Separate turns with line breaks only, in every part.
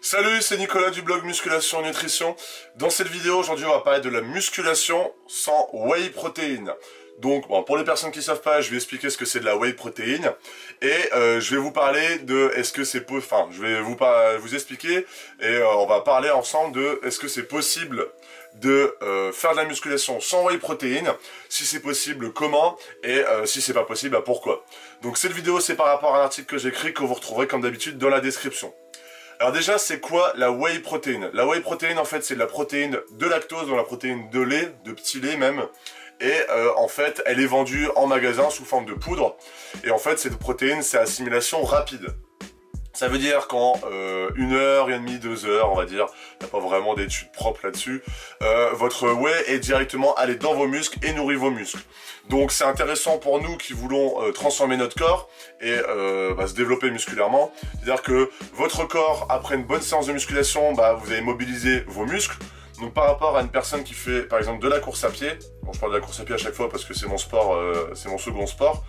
Salut, c'est Nicolas du blog Musculation Nutrition. Dans cette vidéo, aujourd'hui, on va parler de la musculation sans whey protéine. Donc, bon, pour les personnes qui ne savent pas, je vais expliquer ce que c'est de la whey protéine. Et je vais vous parler de est-ce que c'est... Enfin, je vais vous expliquer et on va parler ensemble de est-ce que c'est possible de faire de la musculation sans whey protéine. Si c'est possible, comment, et si c'est pas possible, bah, pourquoi. Donc cette vidéo, c'est par rapport à un article que j'écris que vous retrouverez comme d'habitude dans la description. Alors déjà, c'est quoi la whey protéine? La whey protéine, en fait, c'est de la protéine de lactose, donc la protéine de lait, de petit lait même. Et en fait, elle est vendue en magasin sous forme de poudre. Et en fait, cette protéine, c'est assimilation rapide. Ça veut dire qu'en 1 heure et demie, 2 heures, on va dire, il n'y a pas vraiment d'études propres là-dessus, votre whey est directement allé dans vos muscles et nourrit vos muscles. Donc c'est intéressant pour nous qui voulons transformer notre corps et se développer musculairement. C'est-à-dire que votre corps, après une bonne séance de musculation, vous allez mobiliser vos muscles. Donc par rapport à une personne qui fait par exemple de la course à pied, bon je parle de la course à pied à chaque fois parce que c'est mon sport, c'est mon second sport,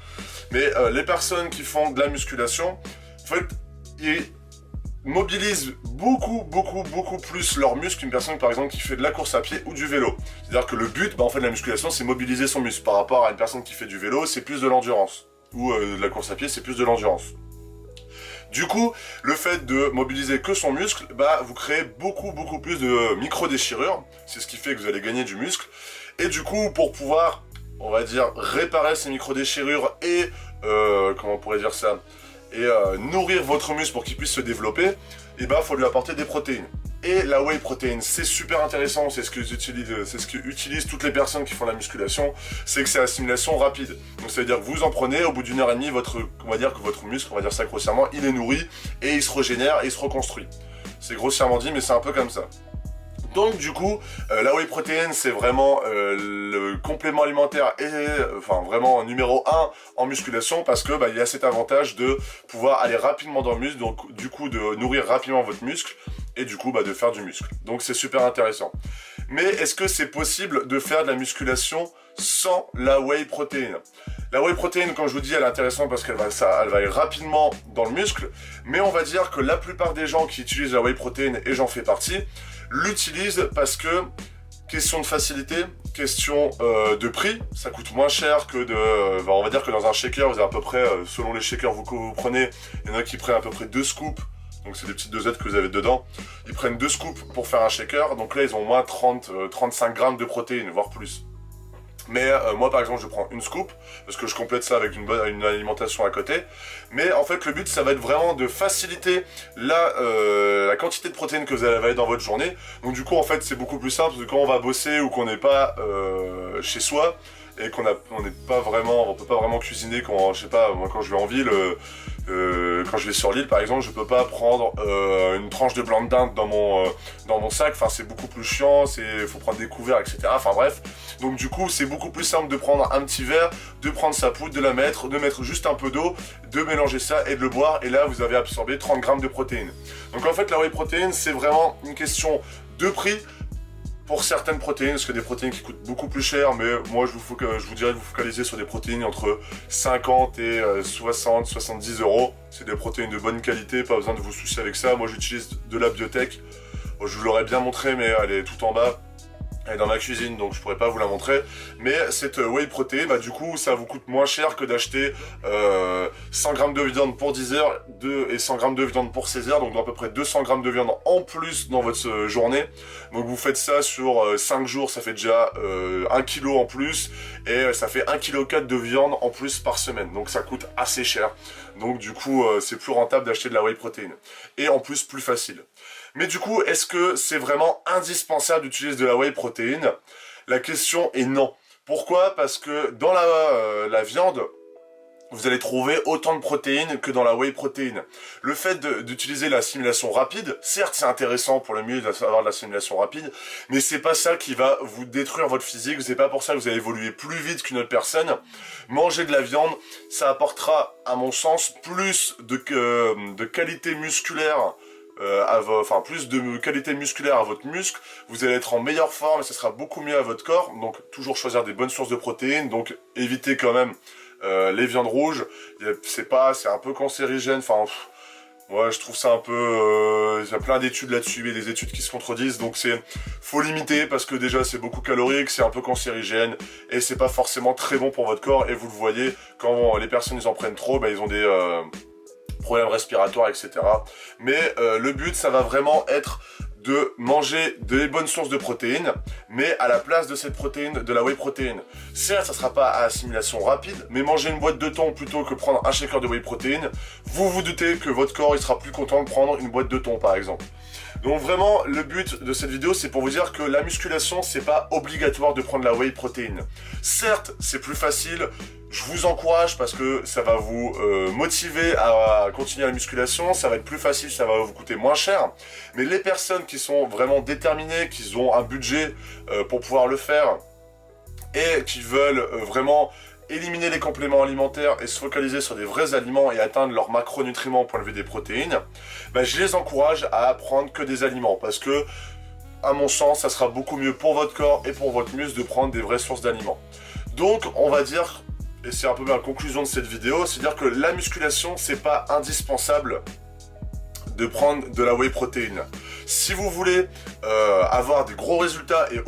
mais les personnes qui font de la musculation, en fait, ils mobilisent beaucoup plus leurs muscles qu'une personne par exemple qui fait de la course à pied ou du vélo. C'est-à-dire que le but en fait de la musculation c'est mobiliser son muscle. Par rapport à une personne qui fait du vélo c'est plus de l'endurance. Ou de la course à pied c'est plus de l'endurance. Du coup, le fait de mobiliser que son muscle, vous créez beaucoup plus de micro-déchirures. C'est ce qui fait que vous allez gagner du muscle. Et du coup, pour pouvoir, on va dire, réparer ces micro-déchirures et, comment on pourrait dire ça, et nourrir votre muscle pour qu'il puisse se développer, faut lui apporter des protéines. Et la whey protéine, c'est super intéressant, c'est ce que utilisent toutes les personnes qui font la musculation, c'est que c'est assimilation rapide. Donc ça veut dire que vous en prenez, au bout d'1 heure et demie, on va dire que votre muscle, on va dire ça grossièrement, il est nourri et il se régénère et il se reconstruit. C'est grossièrement dit, mais c'est un peu comme ça. Donc du coup, la whey protéine c'est vraiment le complément alimentaire et vraiment numéro 1 en musculation parce que il y a cet avantage de pouvoir aller rapidement dans le muscle, donc du coup de nourrir rapidement votre muscle et du coup de faire du muscle. Donc c'est super intéressant. Mais est-ce que c'est possible de faire de la musculation sans la whey protéine? La whey protéine, comme je vous dis, elle est intéressante parce qu'elle va aller rapidement dans le muscle, mais on va dire que la plupart des gens qui utilisent la whey protéine, et j'en fais partie, l'utilisent parce que, question de facilité, question de prix, ça coûte moins cher que on va dire que dans un shaker, vous avez à peu près, selon les shakers que vous prenez, il y en a qui prennent à peu près 2 scoops, donc c'est des petites dosettes que vous avez dedans, ils prennent 2 scoops pour faire un shaker, donc là ils ont au moins 35 grammes de protéines, voire plus. Mais moi par exemple je prends une scoop parce que je complète ça avec une alimentation à côté. Mais en fait le but ça va être vraiment de faciliter la quantité de protéines que vous allez avaler dans votre journée. Donc du coup en fait c'est beaucoup plus simple parce que quand on va bosser ou qu'on n'est pas chez soi et qu'on on peut pas vraiment cuisiner quand je sais pas moi quand je vais en ville. Quand je vais sur l'île par exemple je peux pas prendre une tranche de blanc de dinde dans mon sac, c'est beaucoup plus chiant, faut prendre des couverts etc, bref, donc du coup c'est beaucoup plus simple de prendre un petit verre, de prendre sa poudre, de mettre juste un peu d'eau, de mélanger ça et de le boire, et là vous avez absorbé 30 grammes de protéines. Donc en fait la whey protéine c'est vraiment une question de prix pour certaines protéines, parce que des protéines qui coûtent beaucoup plus cher, mais moi je vous dirais de vous focaliser sur des protéines entre 50 et 60, 70 euros. C'est des protéines de bonne qualité, pas besoin de vous soucier avec ça. Moi j'utilise de la biotech, je vous l'aurais bien montré, mais elle est tout en bas. Elle est dans ma cuisine, donc je pourrais pas vous la montrer. Mais cette whey protéine, du coup, ça vous coûte moins cher que d'acheter 100 grammes de viande pour 10 heures et 100 grammes de viande pour 16 heures. Donc à peu près 200 grammes de viande en plus dans votre journée. Donc vous faites ça sur 5 jours, ça fait déjà 1 kg en plus. Et ça fait 1,4 kg de viande en plus par semaine. Donc ça coûte assez cher. Donc du coup, c'est plus rentable d'acheter de la whey protéine. Et en plus, plus facile. Mais du coup, est-ce que c'est vraiment indispensable d'utiliser de la whey protéine? La question est non. Pourquoi? Parce que dans la viande, vous allez trouver autant de protéines que dans la whey protéine. Le fait d'utiliser l'assimilation rapide, certes c'est intéressant pour le mieux d'avoir de l'assimilation rapide, mais c'est pas ça qui va vous détruire votre physique, c'est pas pour ça que vous allez évoluer plus vite qu'une autre personne. Manger de la viande, ça apportera, à mon sens, plus de qualité musculaire, plus de qualité musculaire à votre muscle, vous allez être en meilleure forme et ça sera beaucoup mieux à votre corps. Donc toujours choisir des bonnes sources de protéines, donc éviter quand même les viandes rouges, c'est un peu cancérigène, Moi, je trouve ça un peu... il y a plein d'études là-dessus, et des études qui se contredisent, donc faut limiter, parce que déjà, c'est beaucoup calorique, c'est un peu cancérigène, et c'est pas forcément très bon pour votre corps, et vous le voyez, quand les personnes, ils en prennent trop, ils ont des problèmes respiratoires, etc. Mais le but, ça va vraiment être de manger des bonnes sources de protéines, mais à la place de cette protéine, de la whey protéine. Certes, ça sera pas à assimilation rapide, mais manger une boîte de thon plutôt que prendre un shaker de whey protéine, vous vous doutez que votre corps il sera plus content de prendre une boîte de thon par exemple. Donc vraiment, le but de cette vidéo, c'est pour vous dire que la musculation, c'est pas obligatoire de prendre la whey protéine. Certes, c'est plus facile, je vous encourage parce que ça va vous motiver à continuer la musculation, ça va être plus facile, ça va vous coûter moins cher. Mais les personnes qui sont vraiment déterminées, qui ont un budget pour pouvoir le faire et qui veulent vraiment éliminer les compléments alimentaires et se focaliser sur des vrais aliments et atteindre leurs macronutriments au point de vue des protéines, je les encourage à prendre que des aliments parce que, à mon sens, ça sera beaucoup mieux pour votre corps et pour votre muscle de prendre des vraies sources d'aliments. Donc, on va dire, et c'est un peu la conclusion de cette vidéo, c'est-à-dire que la musculation, c'est pas indispensable de prendre de la whey protéine. Si vous voulez avoir des gros résultats et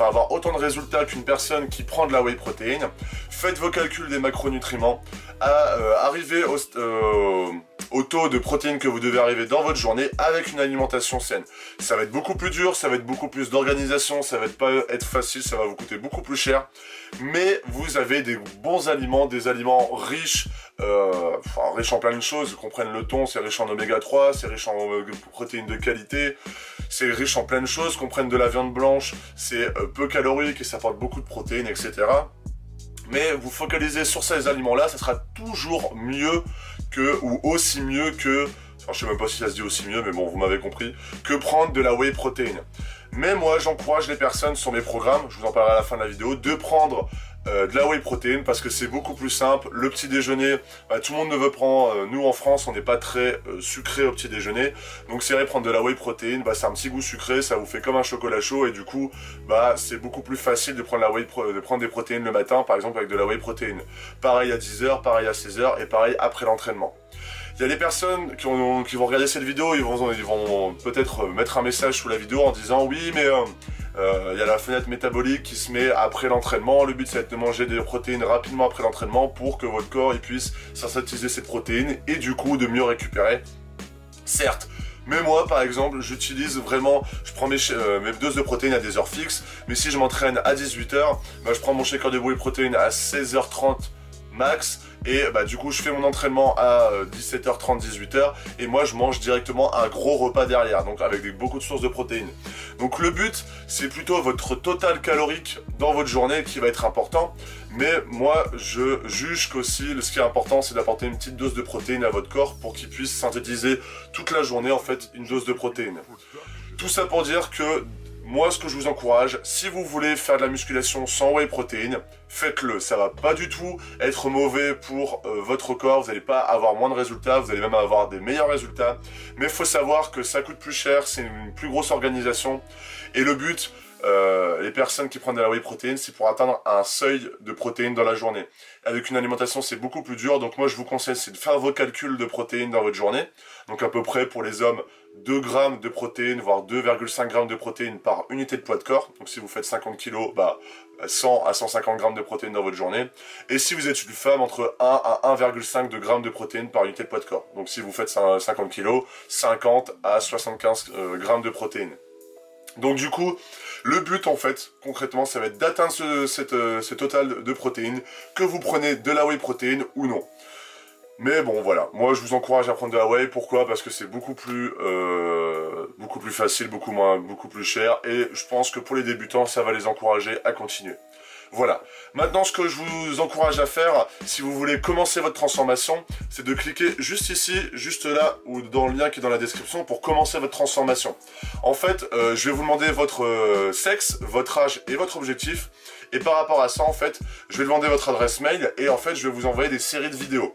avoir autant de résultats qu'une personne qui prend de la whey protéine, faites vos calculs des macronutriments, arrivez au taux de protéines que vous devez arriver dans votre journée avec une alimentation saine. Ça va être beaucoup plus dur, ça va être beaucoup plus d'organisation, ça va pas être facile, ça va vous coûter beaucoup plus cher, mais vous avez des bons aliments, des aliments riches, riches en plein de choses. Vous comprenez, le thon, c'est riche en oméga 3, c'est riche en protéines de qualité, c'est riche en plein de choses. Comprendre de la viande blanche, c'est peu calorique et ça apporte beaucoup de protéines, etc. Mais vous focalisez sur ces aliments-là, ça sera toujours mieux que, ou aussi mieux que, enfin, je sais même pas si ça se dit aussi mieux, mais bon, vous m'avez compris, que prendre de la whey protéine. Mais moi, j'encourage les personnes sur mes programmes, je vous en parlerai à la fin de la vidéo, de prendre de la whey protéine parce que c'est beaucoup plus simple. Le petit déjeuner, tout le monde ne veut prendre, nous en France on n'est pas très sucré au petit déjeuner, donc c'est vrai, prendre de la whey protéine, c'est un petit goût sucré, ça vous fait comme un chocolat chaud et du coup c'est beaucoup plus facile de prendre des protéines le matin par exemple avec de la whey protéine. Pareil à 10h, pareil à 16h et pareil après l'entraînement. Il y a des personnes qui vont regarder cette vidéo, ils vont peut-être mettre un message sous la vidéo en disant oui mais il y a la fenêtre métabolique qui se met après l'entraînement, le but c'est de manger des protéines rapidement après l'entraînement pour que votre corps il puisse synthétiser ces protéines et du coup de mieux récupérer. Certes, mais moi par exemple j'utilise vraiment, je prends mes doses de protéines à des heures fixes, mais si je m'entraîne à 18h, je prends mon shaker de whey protéine à 16h30 max, et du coup je fais mon entraînement à 17h30, 18h, et moi je mange directement un gros repas derrière, donc avec beaucoup de sources de protéines. Donc le but c'est plutôt votre total calorique dans votre journée qui va être important, mais moi je juge qu'aussi ce qui est important c'est d'apporter une petite dose de protéines à votre corps pour qu'il puisse synthétiser toute la journée en fait une dose de protéines. Tout ça pour dire que moi, ce que je vous encourage, si vous voulez faire de la musculation sans whey protéine, faites-le. Ça va pas du tout être mauvais pour votre corps. Vous n'allez pas avoir moins de résultats, vous allez même avoir des meilleurs résultats. Mais il faut savoir que ça coûte plus cher, c'est une plus grosse organisation. Et le but, les personnes qui prennent de la whey protéine, c'est pour atteindre un seuil de protéines dans la journée. Avec une alimentation, c'est beaucoup plus dur. Donc moi, je vous conseille, c'est de faire vos calculs de protéines dans votre journée. Donc à peu près pour les hommes, 2 grammes de protéines, voire 2,5 grammes de protéines par unité de poids de corps. Donc si vous faites 50 kg, 100 à 150 grammes de protéines dans votre journée. Et si vous êtes une femme, entre 1 à 1,5 grammes de protéines par unité de poids de corps. Donc si vous faites 50 kg, 50 à 75 grammes de protéines. Donc du coup, le but en fait, concrètement, ça va être d'atteindre ce total de protéines, que vous prenez de la whey protéine ou non. Mais bon voilà, moi je vous encourage à prendre de la whey, pourquoi? Parce que c'est beaucoup plus facile, beaucoup plus cher, et je pense que pour les débutants, ça va les encourager à continuer. Voilà. Maintenant, ce que je vous encourage à faire, si vous voulez commencer votre transformation, c'est de cliquer juste ici, juste là, ou dans le lien qui est dans la description pour commencer votre transformation. En fait, je vais vous demander votre sexe, votre âge et votre objectif. Et par rapport à ça, en fait, je vais demander votre adresse mail et en fait, je vais vous envoyer des séries de vidéos.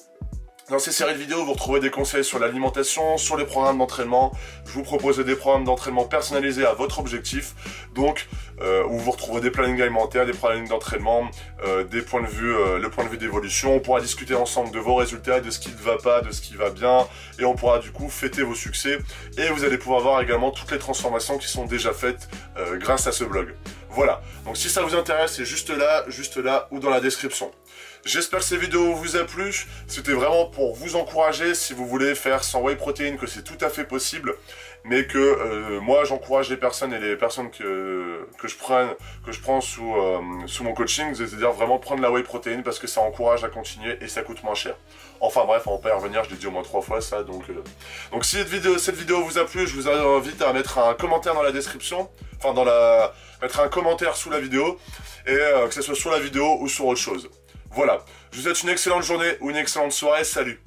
Dans ces séries de vidéos, vous retrouvez des conseils sur l'alimentation, sur les programmes d'entraînement. Je vous propose des programmes d'entraînement personnalisés à votre objectif. Donc, où vous retrouverez des plannings alimentaires, des plannings d'entraînement, des points de vue, le point de vue d'évolution. On pourra discuter ensemble de vos résultats, de ce qui ne va pas, de ce qui va bien. Et on pourra du coup fêter vos succès. Et vous allez pouvoir voir également toutes les transformations qui sont déjà faites grâce à ce blog. Voilà, donc si ça vous intéresse, c'est juste là ou dans la description. J'espère que cette vidéo vous a plu, c'était vraiment pour vous encourager si vous voulez faire sans whey protein, que c'est tout à fait possible, mais que moi j'encourage les personnes et les personnes que je prends sous mon coaching, c'est-à-dire vraiment prendre la whey protein parce que ça encourage à continuer et ça coûte moins cher. Enfin bref, on va pas y revenir, je l'ai dit au moins 3 fois ça, donc si cette vidéo vous a plu, je vous invite à mettre un commentaire dans la description, enfin mettre un commentaire sous la vidéo, et que ce soit sur la vidéo ou sur autre chose. Voilà, je vous souhaite une excellente journée ou une excellente soirée, salut!